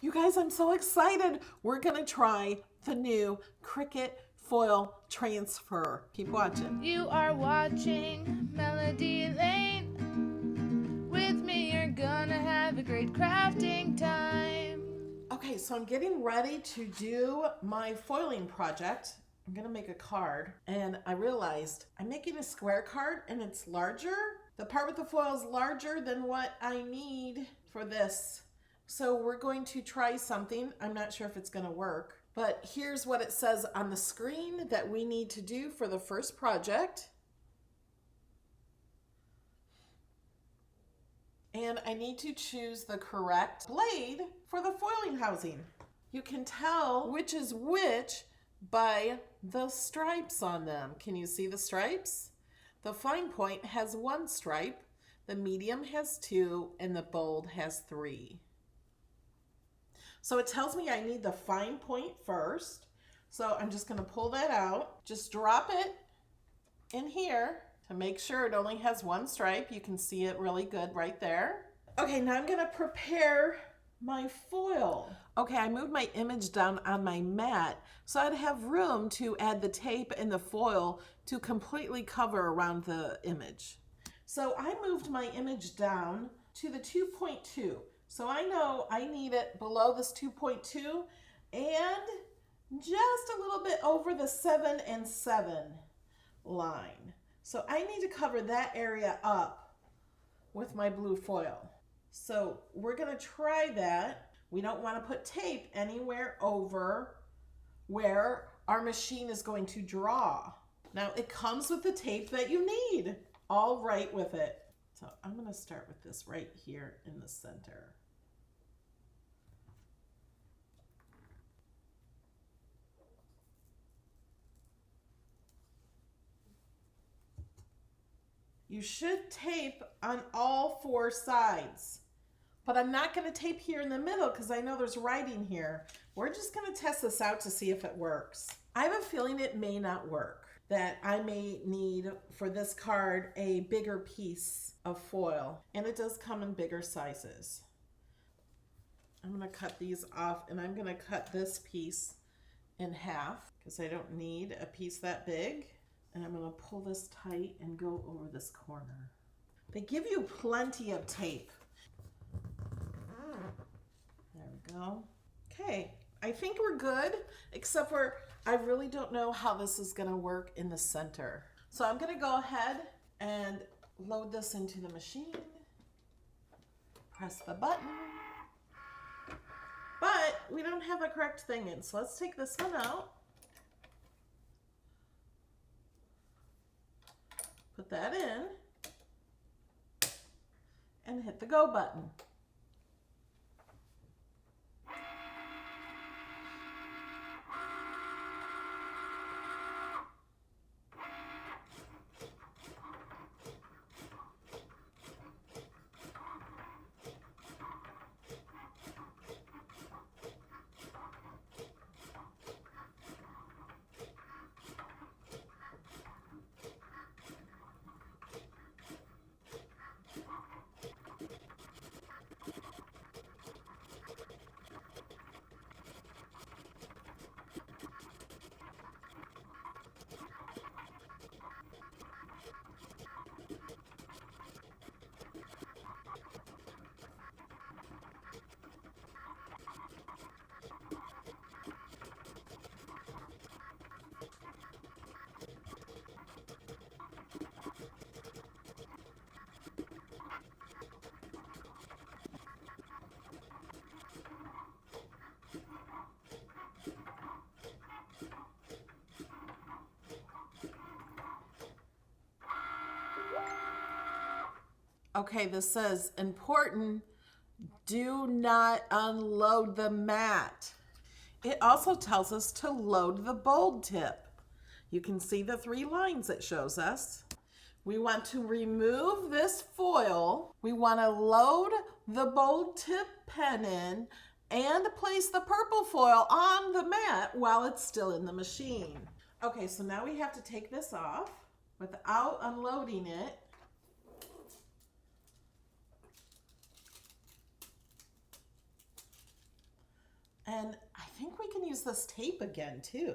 You guys, I'm so excited. We're gonna try the new Cricut foil transfer. Keep watching. You are watching Melody Lane. With me, you're gonna have a great crafting time. Okay, so I'm getting ready to do my foiling project. I'm gonna make a card, and I realized I'm making a square card and it's larger. The part with the foil is larger than what I need for this. So we're going to try something. I'm not sure if it's gonna work, but here's what it says on the screen that we need to do for the first project. And I need to choose the correct blade for the foiling housing. You can tell which is which by the stripes on them. Can you see the stripes? The fine point has 1 stripe, the medium has 2, and the bold has 3. So it tells me I need the fine point first. So I'm just gonna pull that out. Just drop it in here to make sure it only has 1 stripe. You can see it really good right there. Okay, now I'm gonna prepare my foil. Okay, I moved my image down on my mat so I'd have room to add the tape and the foil to completely cover around the image. So I moved my image down to the 2.2. So I know I need it below this 2.2 and just a little bit over the 7 and 7 line. So I need to cover that area up with my blue foil. So we're gonna try that. We don't wanna put tape anywhere over where our machine is going to draw. Now it comes with the tape that you need, all right with it. So I'm gonna start with this right here in the center. You should tape on all 4 sides, but I'm not gonna tape here in the middle because I know there's writing here. We're just gonna test this out to see if it works. I have a feeling it may not work, that I may need for this card a bigger piece of foil, and it does come in bigger sizes. I'm gonna cut these off, and I'm gonna cut this piece in half because I don't need a piece that big. And I'm gonna pull this tight and go over this corner. They give you plenty of tape. There we go. Okay, I think we're good, except for I really don't know how this is gonna work in the center. So I'm gonna go ahead and load this into the machine. Press the button. But we don't have a correct thing in, so let's take this one out. Put that in and hit the go button. Okay, this says, important, do not unload the mat. It also tells us to load the bold tip. You can see the 3 lines it shows us. We want to remove this foil. We want to load the bold tip pen in and place the purple foil on the mat while it's still in the machine. Okay, so now we have to take this off without unloading it. And I think we can use this tape again too.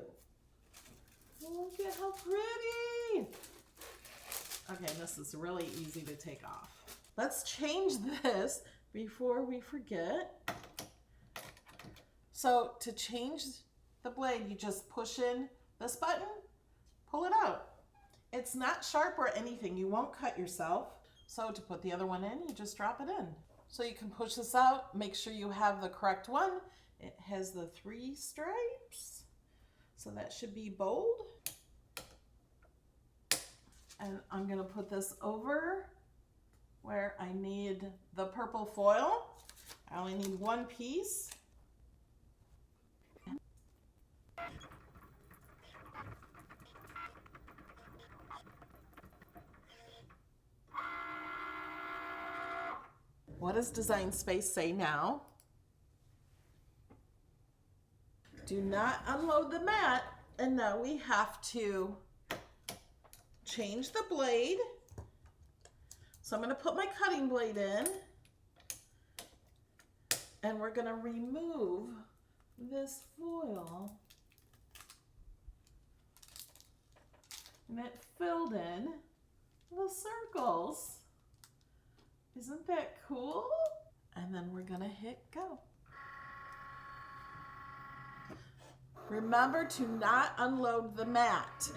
Look at how pretty. Okay, this is really easy to take off. Let's change this before we forget. So to change the blade, you just push in this button, pull it out. It's not sharp or anything. You won't cut yourself. So to put the other one in, you just drop it in. So you can push this out, make sure you have the correct one. It has the 3 stripes, so that should be bold. And I'm gonna put this over where I need the purple foil. I only need 1 piece. What does Design Space say now? Do not unload the mat. And now we have to change the blade. So I'm going to put my cutting blade in. And we're going to remove this foil. And it filled in the circles. Isn't that cool? And then we're gonna hit go. Remember to not unload the mat.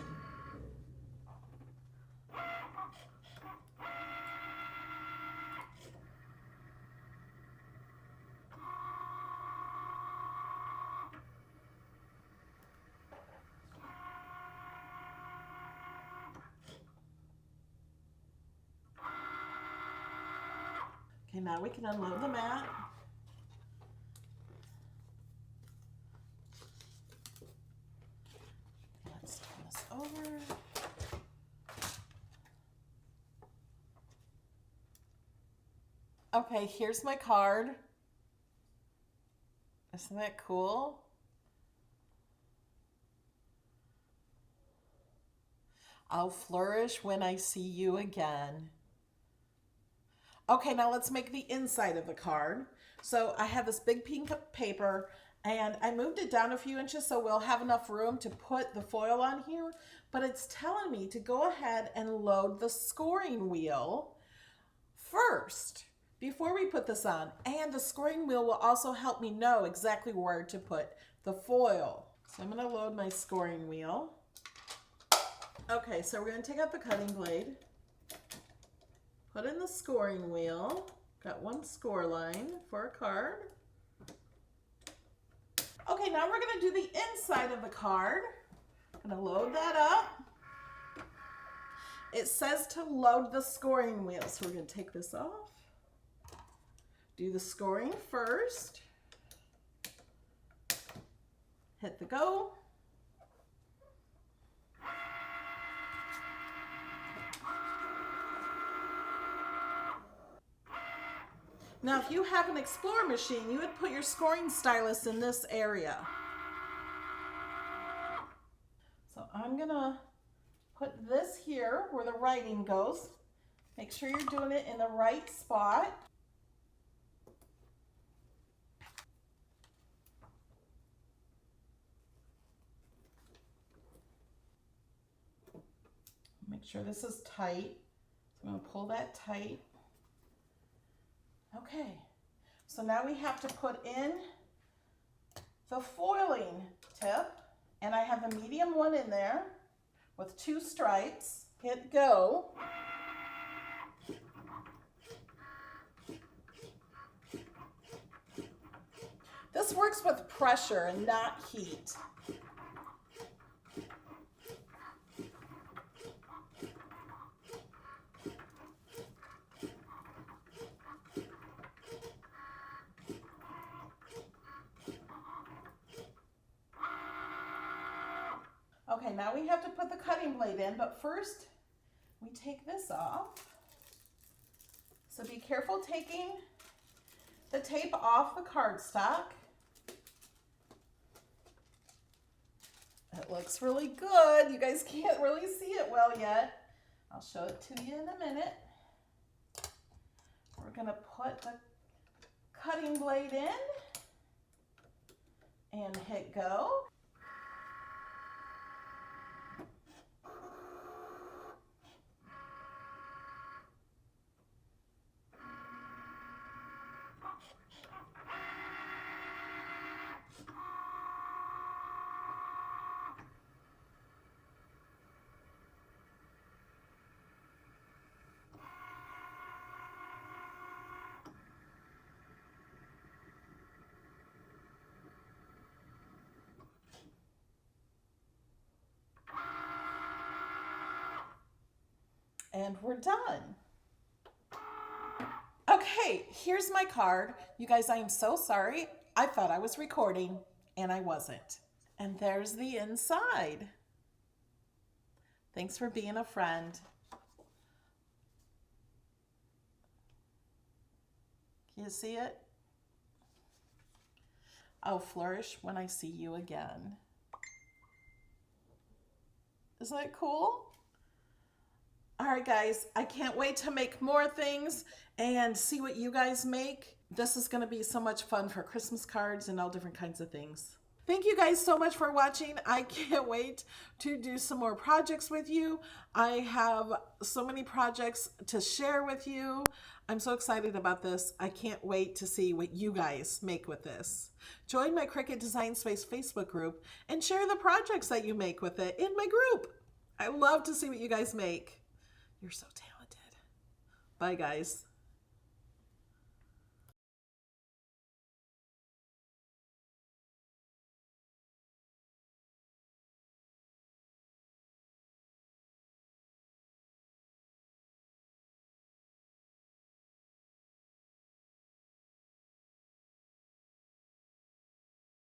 Okay, now we can unload the mat. Let's turn this over. Okay, here's my card. Isn't that cool? I'll flourish when I see you again. Okay, now let's make the inside of the card. So I have this big pink paper and I moved it down a few inches so we'll have enough room to put the foil on here, but it's telling me to go ahead and load the scoring wheel first before we put this on. And the scoring wheel will also help me know exactly where to put the foil. So I'm gonna load my scoring wheel. Okay, so we're gonna take out the cutting blade. Put in the scoring wheel. Got 1 score line for a card. Okay, now we're gonna do the inside of the card. I'm gonna load that up. It says to load the scoring wheel, so we're gonna take this off. Do the scoring first. Hit the go. Now, if you have an Explorer machine, you would put your scoring stylus in this area. So I'm gonna put this here where the writing goes. Make sure you're doing it in the right spot. Make sure this is tight. So I'm gonna pull that tight. Okay, so now we have to put in the foiling tip, and I have a medium one in there with 2 stripes. Hit go. This works with pressure and not heat. Okay, now we have to put the cutting blade in, but first we take this off. So be careful taking the tape off the cardstock. It looks really good. You guys can't really see it well yet. I'll show it to you in a minute. We're gonna put the cutting blade in. and hit go. And we're done. Okay, here's my card. You guys, I am so sorry. I thought I was recording and I wasn't. And there's the inside. Thanks for being a friend. Can you see it? I'll flourish when I see you again. Isn't that cool? All right, guys, I can't wait to make more things and see what you guys make. This is going to be so much fun for Christmas cards and all different kinds of things. Thank you guys so much for watching. I can't wait to do some more projects with you. I have so many projects to share with you. I'm so excited about this. I can't wait to see what you guys make with this. Join my Cricut Design Space Facebook group and share the projects that you make with it in my group. I love to see what you guys make. You're so talented. Bye, guys.